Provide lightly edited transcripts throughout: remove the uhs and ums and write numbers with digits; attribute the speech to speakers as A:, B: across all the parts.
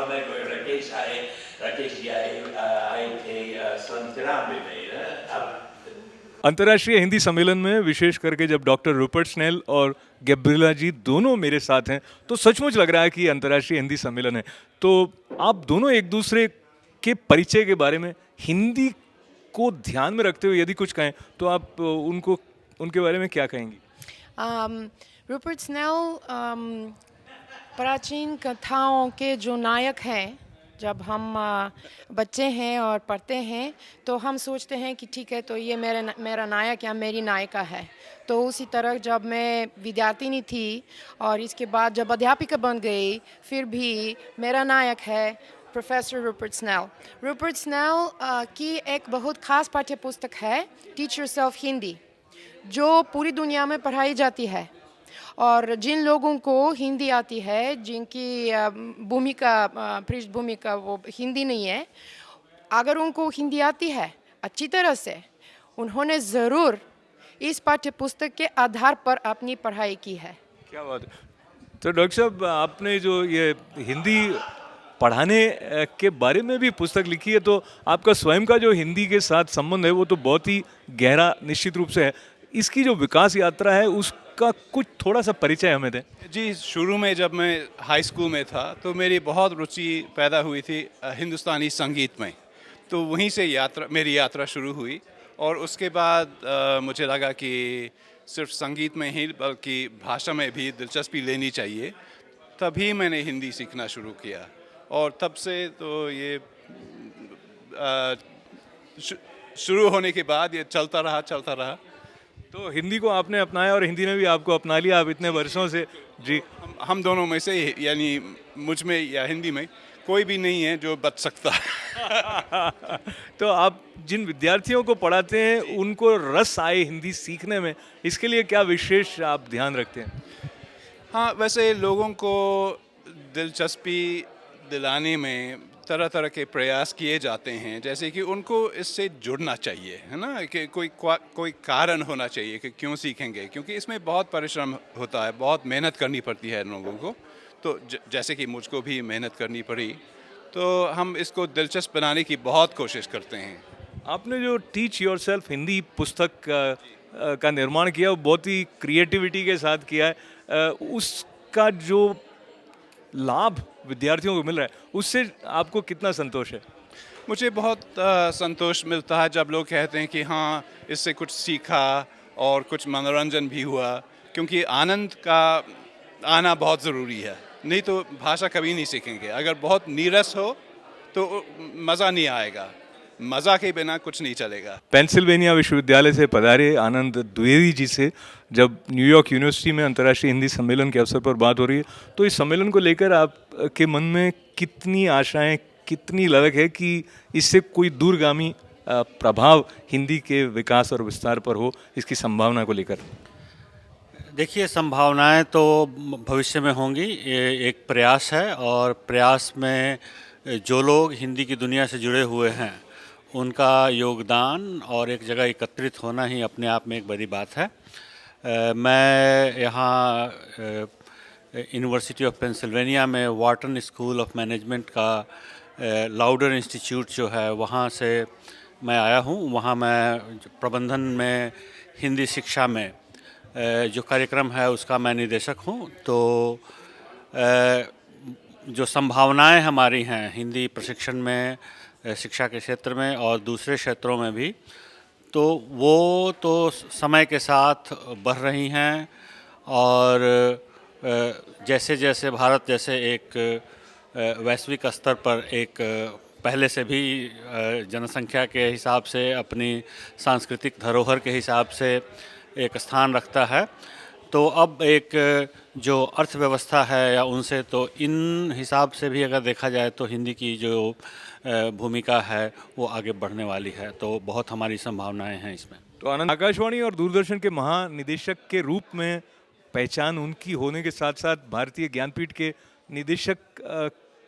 A: persone come Rakesh जी आए थे संतराम में।
B: अंतर्राष्ट्रीय हिंदी सम्मेलन में विशेष करके जब डॉक्टर रूपर्ट स्नेल और गैब्रिएला जी दोनों मेरे साथ हैं तो सचमुच लग रहा है कि अंतर्राष्ट्रीय हिंदी सम्मेलन है। तो आप दोनों एक दूसरे के परिचय के बारे में हिंदी को ध्यान में रखते हुए यदि कुछ कहें तो आप उनके बारे में क्या कहेंगी?
C: रूपर्ट स्नेल प्राचीन कथाओं के जो नायक हैं। जब हम बच्चे हैं और पढ़ते हैं तो हम सोचते हैं कि ठीक है, तो ये मेरा नायक या मेरी नायिका है। तो उसी तरह जब मैं विद्यार्थिनी थी और इसके बाद जब अध्यापिका बन गई, फिर भी मेरा नायक है professor Rupert Snell. Rupert Snell की एक बहुत खास पाठ्य पुस्तक है टीच योरसेल्फ हिंदी, जो पूरी दुनिया में पढ़ाई जाती है। और जिन लोगों को हिंदी आती है, जिनकी पृष्ठभूमि का वो हिंदी नहीं है, अगर उनको हिंदी आती है अच्छी तरह से, उन्होंने ज़रूर इस पाठ्य पुस्तक के आधार पर अपनी पढ़ाई की है।
B: क्या बात है। तो डॉक्टर साहब, आपने जो ये हिंदी पढ़ाने के बारे में भी पुस्तक लिखी है, तो आपका स्वयं का जो हिंदी के साथ संबंध है वो तो बहुत ही गहरा निश्चित रूप से है। इसकी जो विकास यात्रा है उसका कुछ थोड़ा सा परिचय हमें दें।
D: जी, शुरू में जब मैं हाई स्कूल में था तो मेरी बहुत रुचि पैदा हुई थी हिंदुस्तानी संगीत में। तो वहीं से मेरी यात्रा शुरू हुई और उसके बाद मुझे लगा कि सिर्फ संगीत में ही बल्कि भाषा में भी दिलचस्पी लेनी चाहिए। तभी मैंने हिंदी सीखना शुरू किया और तब से तो ये शुरू होने के बाद ये चलता रहा।
B: तो हिंदी को आपने अपनाया और हिंदी ने भी आपको अपना लिया आप इतने वर्षों से। जी,
D: हम दोनों में से, यानी मुझ में या हिंदी में कोई भी नहीं है जो बच सकता है।
B: तो आप जिन विद्यार्थियों को पढ़ाते हैं उनको रस आए हिंदी सीखने में, इसके लिए क्या विशेष आप ध्यान रखते हैं?
D: हाँ, वैसे लोगों को दिलचस्पी दिलाने में तरह तरह के प्रयास किए जाते हैं, जैसे कि उनको इससे जुड़ना चाहिए, है ना, कि कोई कारण होना चाहिए कि क्यों सीखेंगे, क्योंकि इसमें बहुत परिश्रम होता है, बहुत मेहनत करनी पड़ती है लोगों को। तो जैसे कि मुझको भी मेहनत करनी पड़ी, तो हम इसको दिलचस्प बनाने की बहुत कोशिश करते हैं।
B: आपने जो टीच योरसेल्फ हिंदी पुस्तक का निर्माण किया वो बहुत ही क्रिएटिविटी के साथ किया है। उसका जो लाभ विद्यार्थियों को मिल रहा है उससे आपको कितना संतोष है?
D: मुझे बहुत संतोष मिलता है जब लोग कहते हैं कि हाँ, इससे कुछ सीखा और कुछ मनोरंजन भी हुआ, क्योंकि आनंद का आना बहुत ज़रूरी है, नहीं तो भाषा कभी नहीं सीखेंगे। अगर बहुत नीरस हो तो मज़ा नहीं आएगा, मज़ा के बिना कुछ नहीं चलेगा।
B: पेंसिल्वेनिया विश्वविद्यालय से पधारे आनंद द्विवेदी जी से जब न्यूयॉर्क यूनिवर्सिटी में अंतर्राष्ट्रीय हिंदी सम्मेलन के अवसर पर बात हो रही है, तो इस सम्मेलन को लेकर आपके मन में कितनी आशाएं, कितनी ललक है कि इससे कोई दूरगामी प्रभाव हिंदी के विकास और विस्तार पर हो, इसकी संभावना को लेकर?
E: देखिए, संभावनाएं तो भविष्य में होंगी। ये एक प्रयास है और प्रयास में जो लोग हिंदी की दुनिया से जुड़े हुए हैं उनका योगदान और एक जगह एकत्रित होना ही अपने आप में एक बड़ी बात है। मैं यहाँ यूनिवर्सिटी ऑफ पेंसिल्वेनिया में वाटन स्कूल ऑफ मैनेजमेंट का लाउडर इंस्टीट्यूट जो है वहाँ से मैं आया हूँ। वहाँ मैं प्रबंधन में हिंदी शिक्षा में जो कार्यक्रम है उसका मैं निदेशक हूँ। तो जो संभावनाएं हमारी हैं हिंदी प्रशिक्षण में, शिक्षा के क्षेत्र में और दूसरे क्षेत्रों में भी, तो वो तो समय के साथ बढ़ रही हैं। और जैसे जैसे भारत जैसे एक वैश्विक स्तर पर एक पहले से भी जनसंख्या के हिसाब से, अपनी सांस्कृतिक धरोहर के हिसाब से एक स्थान रखता है, तो अब एक जो अर्थव्यवस्था है या उनसे, तो इन हिसाब से भी अगर देखा जाए तो हिंदी की जो भूमिका है वो आगे बढ़ने वाली है। तो बहुत हमारी संभावनाएं हैं इसमें।
B: तो आनंद, आकाशवाणी और दूरदर्शन के महानिदेशक के रूप में पहचान उनकी होने के साथ साथ भारतीय ज्ञानपीठ के निदेशक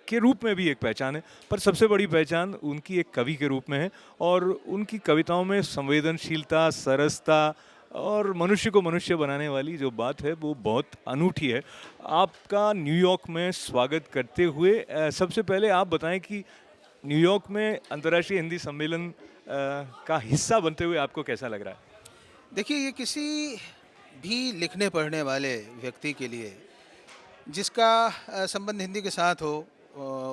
B: के रूप में भी एक पहचान है, पर सबसे बड़ी पहचान उनकी एक कवि के रूप में है। और उनकी कविताओं में संवेदनशीलता, सरसता और मनुष्य को मनुष्य बनाने वाली जो बात है वो बहुत अनूठी है। आपका न्यूयॉर्क में स्वागत करते हुए सबसे पहले आप बताएं कि न्यूयॉर्क में अंतर्राष्ट्रीय हिंदी सम्मेलन का हिस्सा बनते हुए आपको कैसा लग रहा है?
F: देखिए, ये किसी भी लिखने पढ़ने वाले व्यक्ति के लिए जिसका संबंध हिंदी के साथ हो,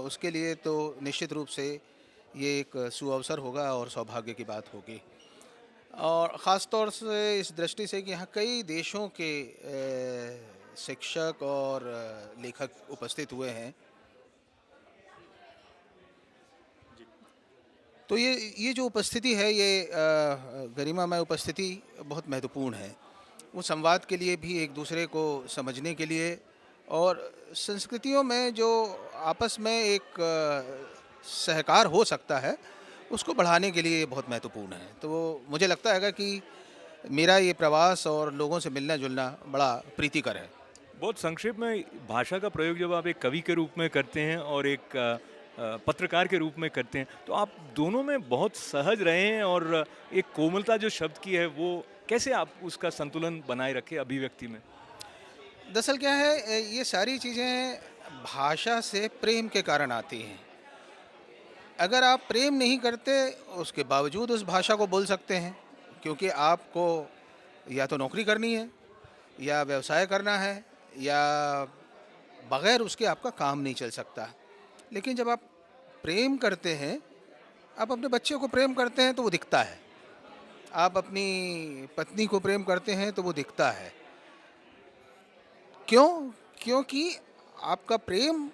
F: उसके लिए तो निश्चित रूप से ये एक सुअवसर होगा और सौभाग्य की बात होगी। और ख़ास तौर से इस दृष्टि से कि यहाँ कई देशों के शिक्षक और लेखक उपस्थित हुए हैं। तो ये जो उपस्थिति है, ये गरिमामय उपस्थिति बहुत महत्वपूर्ण है। वो संवाद के लिए भी, एक दूसरे को समझने के लिए, और संस्कृतियों में जो आपस में एक सहकार हो सकता है उसको बढ़ाने के लिए बहुत महत्वपूर्ण है। तो मुझे लगता है कि मेरा ये प्रवास और लोगों से मिलना जुलना बड़ा प्रीतिकर है।
B: बहुत संक्षेप में, भाषा का प्रयोग जब आप एक कवि के रूप में करते हैं और एक पत्रकार के रूप में करते हैं, तो आप दोनों में बहुत सहज रहे हैं, और एक कोमलता जो शब्द की है वो कैसे आप उसका संतुलन बनाए रखे अभिव्यक्ति में?
F: दरअसल क्या है, ये सारी चीज़ें भाषा से प्रेम के कारण आती हैं। अगर आप प्रेम नहीं करते, उसके बावजूद उस भाषा को बोल सकते हैं, क्योंकि आपको या तो नौकरी करनी है, या व्यवसाय करना है, या बग़ैर उसके आपका काम नहीं चल सकता। लेकिन जब आप प्रेम करते हैं, आप अपने बच्चे को प्रेम करते हैं तो वो दिखता है, आप अपनी पत्नी को प्रेम करते हैं तो वो दिखता है। क्यों? क्योंकि आपका प्रेम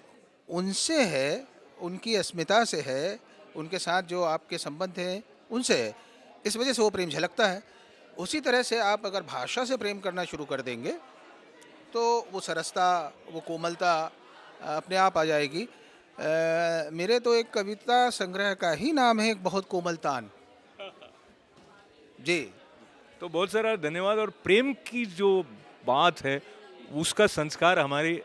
F: उनसे है, उनकी अस्मिता से है, उनके साथ जो आपके संबंध हैं उनसे है, इस वजह से वो प्रेम झलकता है। उसी तरह से आप अगर भाषा से प्रेम करना शुरू कर देंगे तो वो सरसता, वो कोमलता अपने आप आ जाएगी। मेरे तो एक कविता संग्रह का ही नाम है एक बहुत कोमलतान। जी,
B: तो बहुत सारा धन्यवाद। और प्रेम की जो बात है उसका संस्कार हमारे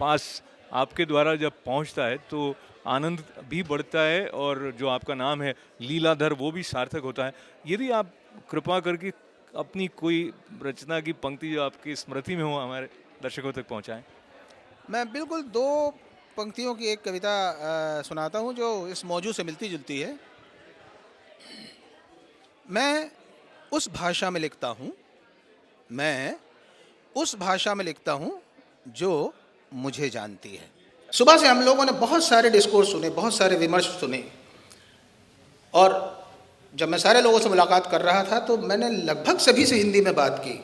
B: पास आपके द्वारा जब पहुंचता है तो आनंद भी बढ़ता है, और जो आपका नाम है लीलाधर वो भी सार्थक होता है। यदि आप कृपा करके अपनी कोई रचना की पंक्ति जो आपकी स्मृति में हो हमारे दर्शकों तक पहुंचाएं।
F: मैं बिल्कुल 2 पंक्तियों की एक कविता सुनाता हूँ जो इस मौजू से मिलती जुलती है। मैं उस भाषा में लिखता हूँ, मैं उस भाषा में लिखता हूँ जो मुझे जानती है। सुबह से हम लोगों ने बहुत सारे डिस्कोर्स सुने, बहुत सारे विमर्श सुने, और जब मैं सारे लोगों से मुलाकात कर रहा था तो मैंने लगभग सभी से हिंदी में बात की,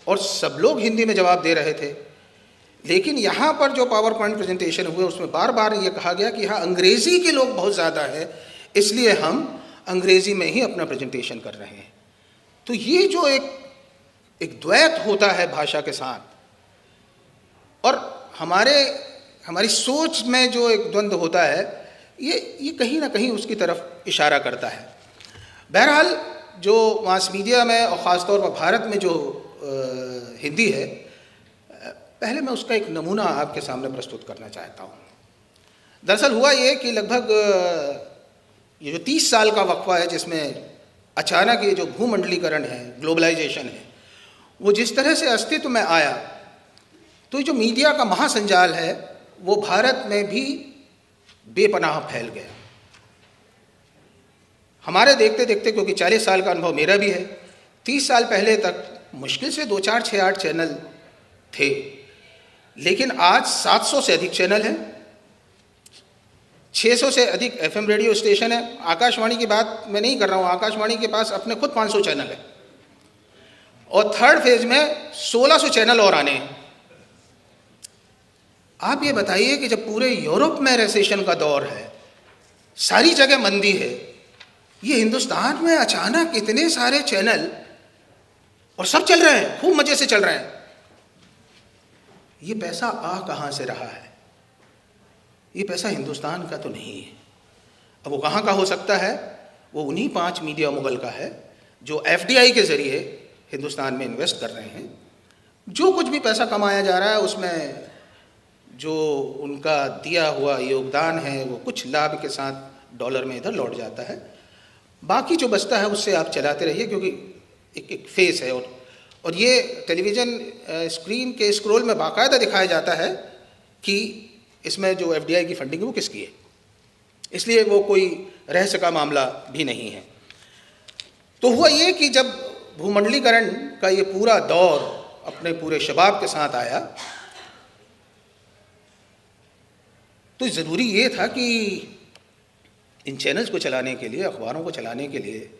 F: और सब लोग हिंदी में जवाब दे रहे थे। लेकिन यहाँ पर जो पावर पॉइंट प्रेजेंटेशन हुए उसमें बार बार ये कहा गया कि यहाँ अंग्रेज़ी के लोग बहुत ज़्यादा है, इसलिए हम अंग्रेज़ी में ही अपना प्रेजेंटेशन कर रहे हैं। तो ये जो एक द्वैत होता है भाषा के साथ, और हमारी सोच में जो एक द्वंद्व होता है, ये कहीं ना कहीं उसकी तरफ इशारा करता है। बहरहाल, जो मास मीडिया में और ख़ास तौर पर भारत में जो हिंदी है, पहले मैं उसका एक नमूना आपके सामने प्रस्तुत करना चाहता हूँ। दरअसल हुआ ये कि लगभग ये जो 30 साल का वक्फा है जिसमें अचानक ये जो भूमंडलीकरण है, ग्लोबलाइजेशन है, वो जिस तरह से अस्तित्व में आया, तो जो मीडिया का महासंजाल है वो भारत में भी बेपनाह फैल गया। हमारे देखते देखते, क्योंकि 40 साल का अनुभव मेरा भी है, 30 साल पहले तक मुश्किल से 2, 4, 6, 8 चैनल थे, लेकिन आज 700 से अधिक चैनल हैं, 600 से अधिक FM रेडियो स्टेशन है। आकाशवाणी की बात मैं नहीं कर रहा हूँ, आकाशवाणी के पास अपने खुद 500 चैनल है, और थर्ड फेज में 1600 चैनल और आने हैं। आप ये बताइए कि जब पूरे यूरोप में रिसेशन का दौर है, सारी जगह मंदी है, ये हिंदुस्तान में अचानक इतने सारे चैनल और सब चल रहे हैं, खूब मजे से चल रहे हैं। ये पैसा आ कहाँ से रहा है? ये पैसा हिंदुस्तान का तो नहीं है। अब वो कहाँ का हो सकता है? वो उन्हीं 5 मीडिया मुगल का है जो FDI के ज़रिए हिंदुस्तान में इन्वेस्ट कर रहे हैं। जो कुछ भी पैसा कमाया जा रहा है उसमें जो उनका दिया हुआ योगदान है वो कुछ लाभ के साथ डॉलर में इधर लौट जाता है। बाकी जो बचता है उससे आप चलाते रहिए, क्योंकि एक फेस है। और ये टेलीविज़न स्क्रीन के स्क्रॉल में बाकायदा दिखाया जाता है कि इसमें जो एफडीआई की फंडिंग है वो किसकी है, इसलिए वो कोई रहस्य का मामला भी नहीं है। तो हुआ ये कि जब भूमंडलीकरण का ये पूरा दौर अपने पूरे शबाब के साथ आया तो ज़रूरी ये था कि इन चैनल्स को चलाने के लिए, अखबारों को चलाने के लिए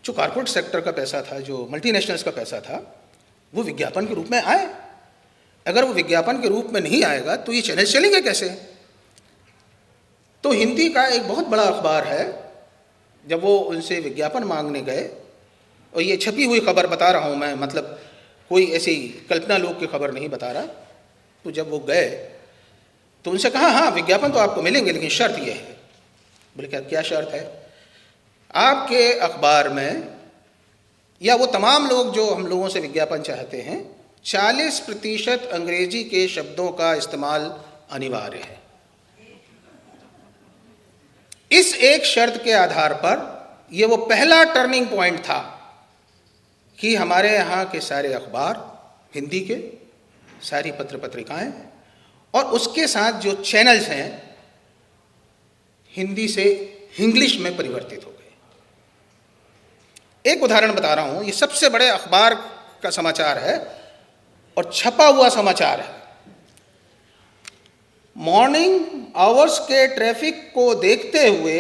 F: जो कॉर्पोरेट सेक्टर का पैसा था, जो मल्टीनेशनल्स का पैसा था, वो विज्ञापन के रूप में आए। अगर वो विज्ञापन के रूप में नहीं आएगा तो ये चैनल्स चलेंगे कैसे? तो हिंदी का एक बहुत बड़ा अखबार है, जब वो उनसे विज्ञापन मांगने गए, और ये छपी हुई खबर बता रहा हूँ मैं, मतलब कोई ऐसी कल्पना लोग की खबर नहीं बता रहा, तो जब वो गए तो उनसे कहा हाँ विज्ञापन तो आपको मिलेंगे लेकिन शर्त ये है। बोले क्या शर्त है? आपके अखबार में या वो तमाम लोग जो हम लोगों से विज्ञापन चाहते हैं 40% अंग्रेजी के शब्दों का इस्तेमाल अनिवार्य है। इस एक शर्त के आधार पर ये वो पहला टर्निंग पॉइंट था कि हमारे यहाँ के सारे अखबार हिंदी के, सारी पत्र पत्रिकाएं और उसके साथ जो चैनल्स हैं हिंदी से इंग्लिश में परिवर्तित हो गए। एक उदाहरण बता रहा हूं, ये सबसे बड़े अखबार का समाचार है और छपा हुआ समाचार है। मॉर्निंग आवर्स के ट्रैफिक को देखते हुए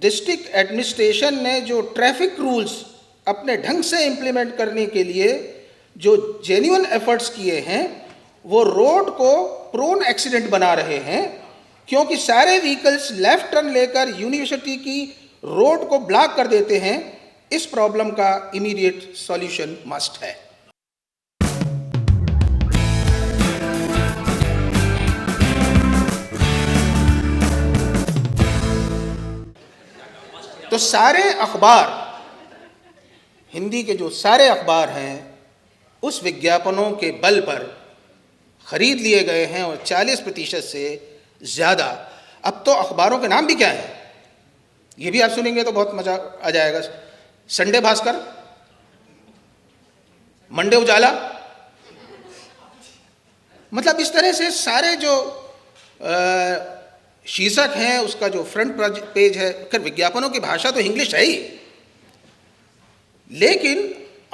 F: डिस्ट्रिक्ट एडमिनिस्ट्रेशन ने जो ट्रैफिक रूल्स अपने ढंग से इंप्लीमेंट करने के लिए जो जेन्युइन एफर्ट्स किए हैं, वो रोड को प्रोन एक्सीडेंट बना रहे हैं, क्योंकि सारे व्हीकल्स लेफ्ट टर्न लेकर यूनिवर्सिटी की रोड को ब्लॉक कर देते हैं। इस प्रॉब्लम का इमीडिएट सॉल्यूशन मस्ट है। तो सारे अखबार, हिंदी के जो सारे अखबार हैं, उस विज्ञापनों के बल पर खरीद लिए गए हैं और 40% से ज़्यादा। अब तो अखबारों के नाम भी क्या हैं ये भी आप सुनेंगे तो बहुत मज़ा आ जाएगा। संडे भास्कर, मंडे उजाला, मतलब इस तरह से सारे जो शीर्षक हैं, उसका जो फ्रंट पेज है। खैर विज्ञापनों की भाषा तो इंग्लिश है ही, लेकिन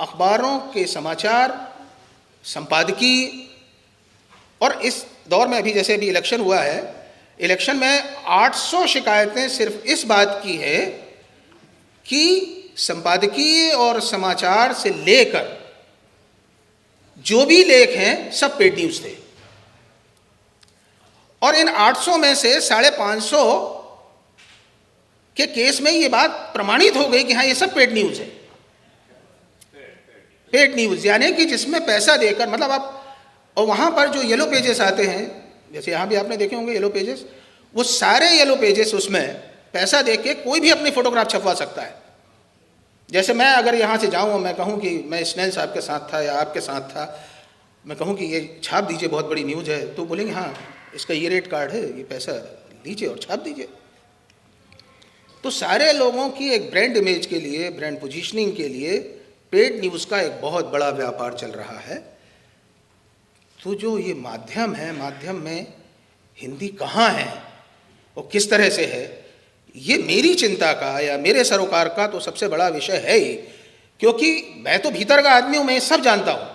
F: अखबारों के समाचार, संपादकीय, और इस दौर में अभी जैसे अभी इलेक्शन हुआ है, इलेक्शन में 800 शिकायतें सिर्फ इस बात की है कि संपादकीय और समाचार से लेकर जो भी लेख हैं सब पेड न्यूज़ थे। और इन 800 में से 550 के केस में ये बात प्रमाणित हो गई कि हाँ ये सब पेड न्यूज़ है। पेड न्यूज़ यानी कि जिसमें पैसा देकर, मतलब आप, और वहाँ पर जो येलो पेजेस आते हैं, जैसे यहाँ भी आपने देखे होंगे येलो पेजेस, वो सारे येलो पेजेस उसमें पैसा दे के कोई भी अपनी फोटोग्राफ छपवा सकता है। जैसे मैं अगर यहाँ से जाऊँ और मैं कहूँ कि मैं स्नेल साहब के साथ था या आपके साथ था, मैं कहूँ कि ये छाप दीजिए, बहुत बड़ी न्यूज़ है, तो बोलेंगे हाँ इसका ये रेट कार्ड है, ये पैसा लीजिए और छाप दीजिए। तो सारे लोगों की एक ब्रांड इमेज के लिए, ब्रांड पोजीशनिंग के लिए पेड न्यूज़ का एक बहुत बड़ा व्यापार चल रहा है। तो जो ये माध्यम है, माध्यम में हिंदी कहाँ है और किस तरह से है, ये मेरी चिंता का या मेरे सरोकार का तो सबसे बड़ा विषय है ही, क्योंकि मैं तो भीतर का आदमी हूँ, मैं सब जानता हूँ,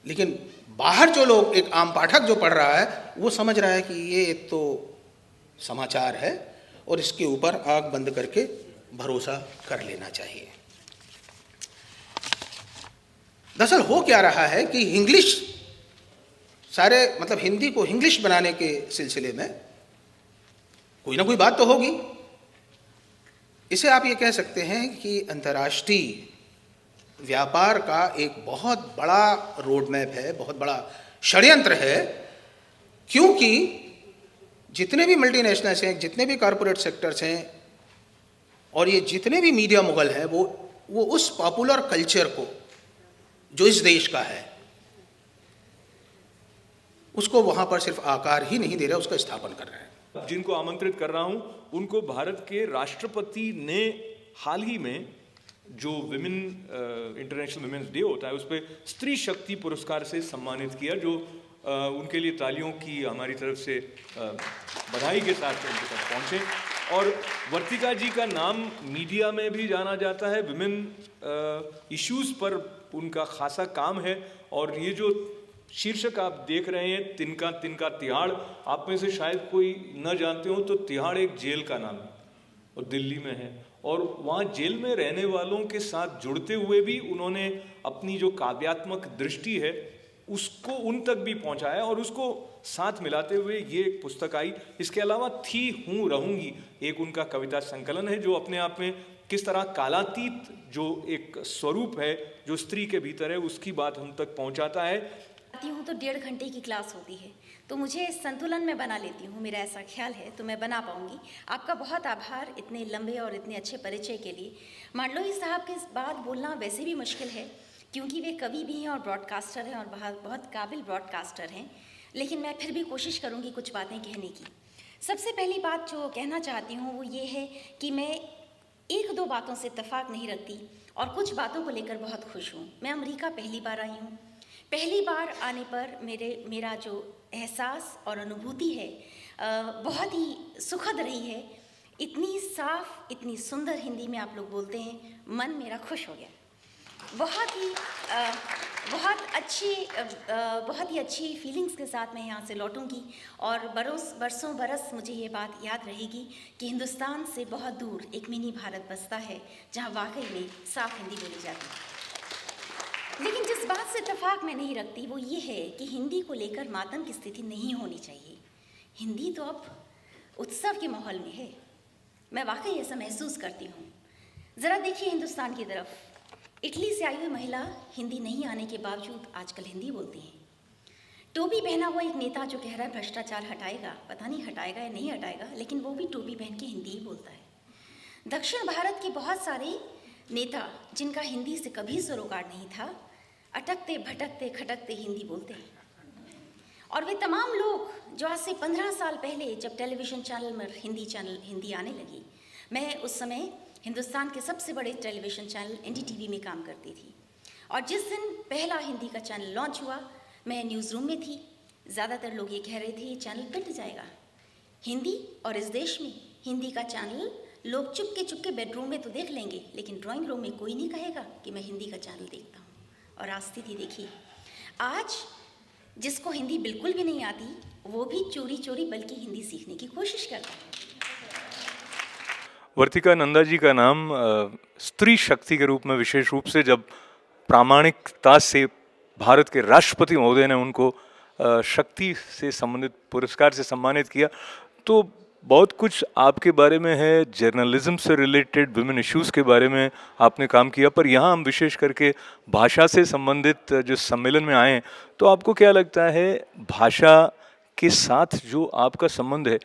F: लेकिन बाहर जो लोग, एक आम पाठक जो पढ़ रहा है, वो समझ रहा है कि ये तो समाचार है और इसके ऊपर आंख बंद करके भरोसा कर लेना चाहिए। दरअसल हो क्या रहा है कि इंग्लिश, सारे मतलब हिंदी को इंग्लिश बनाने के सिलसिले में कोई ना कोई बात तो होगी। इसे आप ये कह सकते हैं कि अंतर्राष्ट्रीय व्यापार का एक बहुत बड़ा रोड मैप है, बहुत बड़ा षड्यंत्र है, क्योंकि जितने भी मल्टीनेशनल्स हैं, जितने भी कॉरपोरेट सेक्टर्स हैं और ये जितने भी मीडिया मुगल हैं, वो उस पॉपुलर कल्चर को जो इस देश का है उसको वहां पर सिर्फ आकार ही नहीं दे रहे, उसका स्थापन कर रहे हैं।
B: जिनको आमंत्रित कर रहा हूं उनको भारत के राष्ट्रपति ने हाल ही में जो विमेन इंटरनेशनल विमेंस डे होता है उस पर स्त्री शक्ति पुरस्कार से सम्मानित किया, जो उनके लिए तालियों की हमारी तरफ से बधाई के साथ उनके तक पहुँचे। और वर्तिका जी का नाम मीडिया में भी जाना जाता है, विमेन इश्यूज़ पर उनका खासा काम है। और ये जो शीर्षक आप देख रहे हैं, तिनका तिनका तिहाड़, आप में से शायद कोई न जानते हो तो तिहाड़ एक जेल का नाम है और दिल्ली में है। और वहाँ जेल में रहने वालों के साथ जुड़ते हुए भी उन्होंने अपनी जो काव्यात्मक दृष्टि है उसको उन तक भी पहुँचाया और उसको साथ मिलाते हुए ये एक पुस्तक आई। इसके अलावा थी हूँ रहूँगी एक उनका कविता संकलन है, जो अपने आप में किस तरह कालातीत जो एक स्वरूप है जो स्त्री के भीतर है उसकी बात हम तक पहुँचाता है।
G: आती हूँ तो 1.5 घंटे की क्लास होती है, तो मुझे संतुलन में बना लेती हूँ, मेरा ऐसा ख्याल है, तो मैं बना पाऊँगी। आपका बहुत आभार इतने लंबे और इतने अच्छे परिचय के लिए। मांडलोई साहब के बाद बोलना वैसे भी मुश्किल है क्योंकि वे कवि भी हैं और ब्रॉडकास्टर हैं और बहुत काबिल ब्रॉडकास्टर हैं, लेकिन मैं फिर भी कोशिश करूँगी कुछ बातें कहने की। सबसे पहली बात जो कहना चाहती हूँ वो ये है कि मैं 1-2 बातों से इत्तेफाक नहीं रखती और कुछ बातों को लेकर बहुत खुश हूँ। मैं अमेरिका पहली बार आई हूँ। पहली बार आने पर मेरा जो एहसास और अनुभूति है बहुत ही सुखद रही है। इतनी साफ, इतनी सुंदर हिंदी में आप लोग बोलते हैं, मन मेरा खुश हो गया। बहुत ही अच्छी फीलिंग्स के साथ मैं यहाँ से लौटूंगी और बरसों बरस मुझे ये बात याद रहेगी कि हिंदुस्तान से बहुत दूर एक मिनी भारत बसता है जहाँ वाकई में साफ हिंदी बोली जाती है। लेकिन जिस बात से इत्तेफाक मैं नहीं रखती वो ये है कि हिंदी को लेकर मातम की स्थिति नहीं होनी चाहिए। हिंदी तो अब उत्सव के माहौल में है, मैं वाकई ऐसा महसूस करती हूँ। ज़रा देखिए हिंदुस्तान की तरफ, इटली से आई हुई महिला हिंदी नहीं आने के बावजूद आजकल हिंदी बोलती हैं। टोपी पहना हुआ एक नेता जो कह रहा है भ्रष्टाचार हटाएगा, पता नहीं हटाएगा या नहीं हटाएगा, लेकिन वो भी टोपी पहन के हिंदी ही बोलता है। दक्षिण भारत के बहुत सारे नेता जिनका हिंदी से कभी सरोकार नहीं था, अटकते भटकते खटकते हिंदी बोलते हैं। और वे तमाम लोग जो आज से 15 साल पहले जब टेलीविज़न चैनल में हिंदी आने लगी, मैं उस समय हिंदुस्तान के सबसे बड़े टेलीविज़न चैनल एनडीटीवी में काम करती थी और जिस दिन पहला हिंदी का चैनल लॉन्च हुआ मैं न्यूज़ रूम में थी। ज़्यादातर लोग ये कह रहे थे ये चैनल कट जाएगा हिंदी, और इस देश में हिंदी का चैनल लोग चुपके बेडरूम में तो देख लेंगे लेकिन ड्राइंग रूम में कोई नहीं कहेगा कि मैं हिंदी का चैनल देखता हूँ। और आज स्थिति देखिए, आज जिसको हिंदी बिल्कुल भी नहीं आती वो भी चोरी बल्कि हिंदी सीखने की कोशिश करता है।
B: वर्तिका नंदा जी का नाम स्त्री शक्ति के रूप में विशेष रूप से जब प्रामाणिकता से भारत के राष्ट्रपति महोदय ने उनको शक्ति से संबंधित पुरस्कार से सम्मानित किया, तो बहुत कुछ आपके बारे में है, जर्नलिज्म से रिलेटेड विमेन इश्यूज़ के बारे में आपने काम किया, पर यहाँ हम विशेष करके भाषा से संबंधित जो सम्मेलन में आए, तो आपको क्या लगता है भाषा के साथ जो आपका संबंध है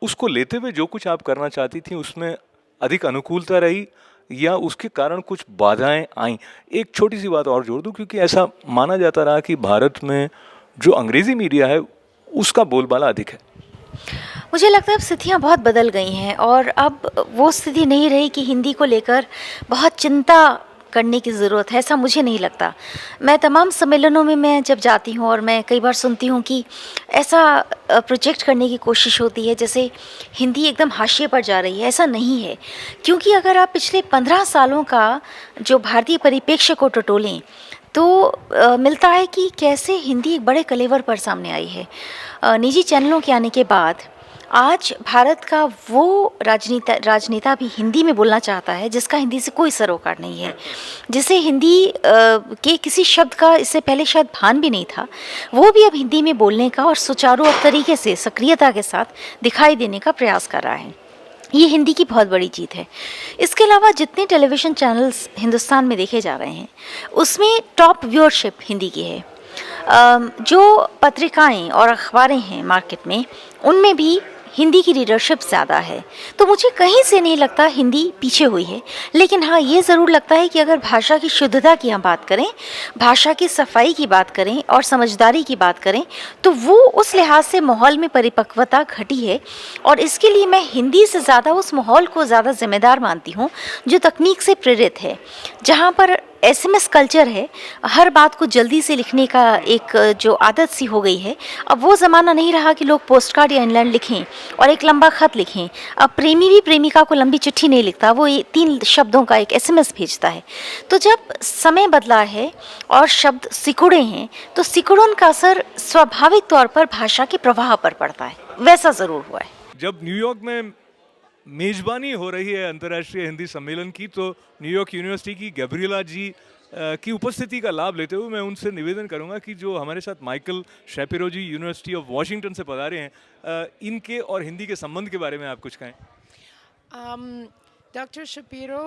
B: उसको लेते हुए जो कुछ आप करना चाहती थी उसमें अधिक अनुकूलता रही या उसके कारण कुछ बाधाएं आईं? एक छोटी सी बात और जोड़ दूं, क्योंकि ऐसा माना जाता रहा कि भारत में जो अंग्रेज़ी मीडिया है उसका बोलबाला अधिक है।
G: मुझे लगता है अब स्थितियाँ बहुत बदल गई हैं और अब वो स्थिति नहीं रही कि हिंदी को लेकर बहुत चिंता करने की ज़रूरत है, ऐसा मुझे नहीं लगता। मैं तमाम सम्मेलनों में मैं जब जाती हूँ और मैं कई बार सुनती हूँ कि ऐसा प्रोजेक्ट करने की कोशिश होती है जैसे हिंदी एकदम हाशिए पर जा रही है। ऐसा नहीं है, क्योंकि अगर आप पिछले 15 सालों का जो भारतीय परिप्रेक्ष्य को टटोलें तो मिलता है कि कैसे हिंदी एक बड़े कलेवर पर सामने आई है। निजी चैनलों के आने के बाद आज भारत का वो राजनेता भी हिंदी में बोलना चाहता है जिसका हिंदी से कोई सरोकार नहीं है, जिसे हिंदी के किसी शब्द का इससे पहले शायद भान भी नहीं था, वो भी अब हिंदी में बोलने का और सुचारू तरीके से सक्रियता के साथ दिखाई देने का प्रयास कर रहा है। ये हिंदी की बहुत बड़ी जीत है। इसके अलावा जितने टेलीविज़न चैनल्स हिंदुस्तान में देखे जा रहे हैं उसमें टॉप व्यूअरशिप हिंदी की है। जो पत्रिकाएं और अखबारें हैं मार्केट में उनमें भी हिंदी की रीडरशिप ज़्यादा है। तो मुझे कहीं से नहीं लगता हिंदी पीछे हुई है। लेकिन हाँ, ये ज़रूर लगता है कि अगर भाषा की शुद्धता की हम बात करें, भाषा की सफाई की बात करें और समझदारी की बात करें, तो वो उस लिहाज से माहौल में परिपक्वता घटी है। और इसके लिए मैं हिंदी से ज़्यादा उस माहौल को ज़्यादा जिम्मेदार मानती हूँ जो तकनीक से प्रेरित है। जहाँ पर एसएमएस कल्चर है, हर बात को जल्दी से लिखने का एक जो आदत सी हो गई है, अब वो ज़माना नहीं रहा कि लोग पोस्ट कार्ड या इनलैंड लिखें और एक लंबा ख़त लिखें। अब प्रेमी भी प्रेमिका को लंबी चिट्ठी नहीं लिखता, वो 3 शब्दों का एक एसएमएस भेजता है। तो जब समय बदला है और शब्द सिकुड़े हैं, तो सिकुड़न का असर स्वाभाविक तौर पर भाषा के प्रवाह पर पड़ता है। वैसा ज़रूर हुआ है।
B: जब न्यूयॉर्क में मेज़बानी हो रही है अंतर्राष्ट्रीय हिंदी सम्मेलन की, तो न्यूयॉर्क यूनिवर्सिटी की गैब्रिएला जी की उपस्थिति का लाभ लेते हुए मैं उनसे निवेदन करूंगा कि जो हमारे साथ Michael Shapiro ji university of Washington से पधारे हैं, इनके और हिंदी के संबंध के बारे में आप कुछ कहें।
C: डॉक्टर शपीरो,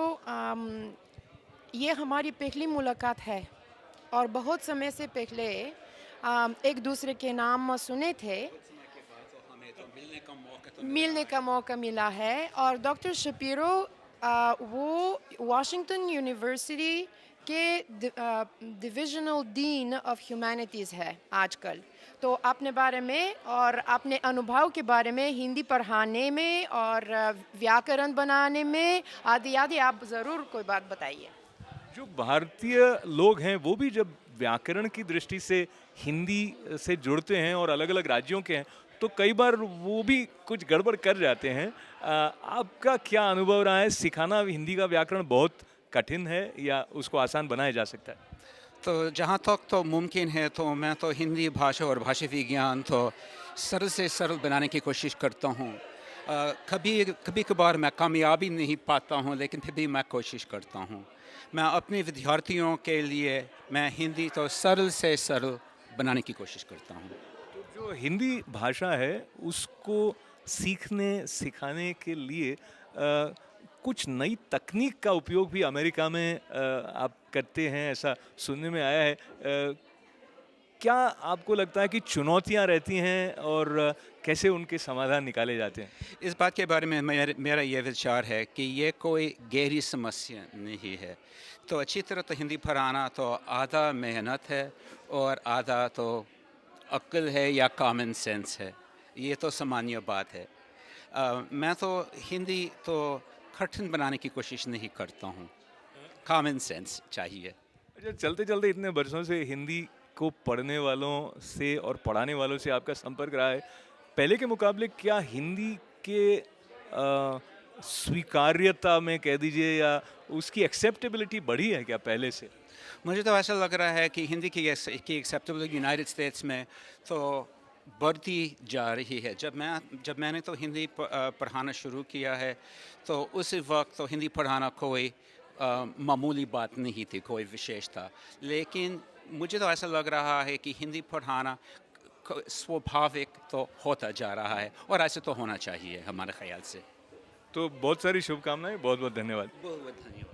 C: ये हमारी पहली मुलाकात है और बहुत समय से पहले एक दूसरे के नाम सुने थे, मिलने का मौका मिला है। और डॉक्टर शपीरो वो वॉशिंगटन यूनिवर्सिटी के डिविजनल डीन ऑफ ह्यूमैनिटीज़ है आजकल। तो अपने बारे में और अपने अनुभव के बारे में हिंदी पढ़ाने में और व्याकरण बनाने में आदि आदि आप ज़रूर कोई बात बताइए।
B: जो भारतीय लोग हैं वो भी जब व्याकरण की दृष्टि से हिंदी से जुड़ते हैं और अलग अलग राज्यों के हैं, तो कई बार वो भी कुछ गड़बड़ कर जाते हैं। आपका क्या अनुभव रहा है? सिखाना हिंदी का व्याकरण बहुत कठिन है या उसको आसान बनाया जा सकता है?
F: तो जहाँ तक तो मुमकिन है तो मैं तो हिंदी भाषा और भाषा विज्ञान तो सरल से सरल बनाने की कोशिश करता हूँ। कभी कभार मैं कामयाबी नहीं पाता हूँ, लेकिन फिर भी मैं कोशिश करता हूँ। मैं अपने विद्यार्थियों के लिए मैं हिंदी तो सरल से सरल बनाने की कोशिश करता हूँ।
B: तो जो हिंदी भाषा है उसको सीखने सिखाने के लिए कुछ नई तकनीक का उपयोग भी अमेरिका में आप करते हैं, ऐसा सुनने में आया है। क्या आपको लगता है कि चुनौतियां रहती हैं और कैसे उनके समाधान निकाले जाते हैं?
F: इस बात के बारे में मेरा ये विचार है कि ये कोई गहरी समस्या नहीं है। तो अच्छी तरह तो हिंदी पढ़ाना तो आधा मेहनत है और आधा तो अक्ल है या कॉमन सेंस है। ये तो सामान्य बात है। मैं तो हिंदी तो कठिन बनाने की कोशिश नहीं करता हूँ। कॉमन सेंस चाहिए।
B: अच्छा, चलते चलते इतने वर्षों से हिंदी को पढ़ने वालों से और पढ़ाने वालों से आपका संपर्क रहा है, पहले के मुकाबले क्या हिंदी के स्वीकार्यता में कह दीजिए या उसकी एक्सेप्टेबिलिटी बढ़ी है क्या पहले से?
F: मुझे तो ऐसा लग रहा है कि हिंदी की एक्सेप्टेबिलिटी यूनाइटेड स्टेट्स में तो बढ़ती जा रही है। जब मैंने तो हिंदी पढ़ाना शुरू किया है तो उस वक्त तो हिंदी पढ़ाना कोई मामूली बात नहीं थी, कोई विशेष था। लेकिन मुझे तो ऐसा लग रहा है कि हिंदी पढ़ाना स्वाभाविक तो होता जा रहा है और ऐसे तो होना चाहिए हमारे ख्याल से।
B: तो बहुत सारी शुभकामनाएं, बहुत बहुत धन्यवाद।
F: बहुत बहुत धन्यवाद।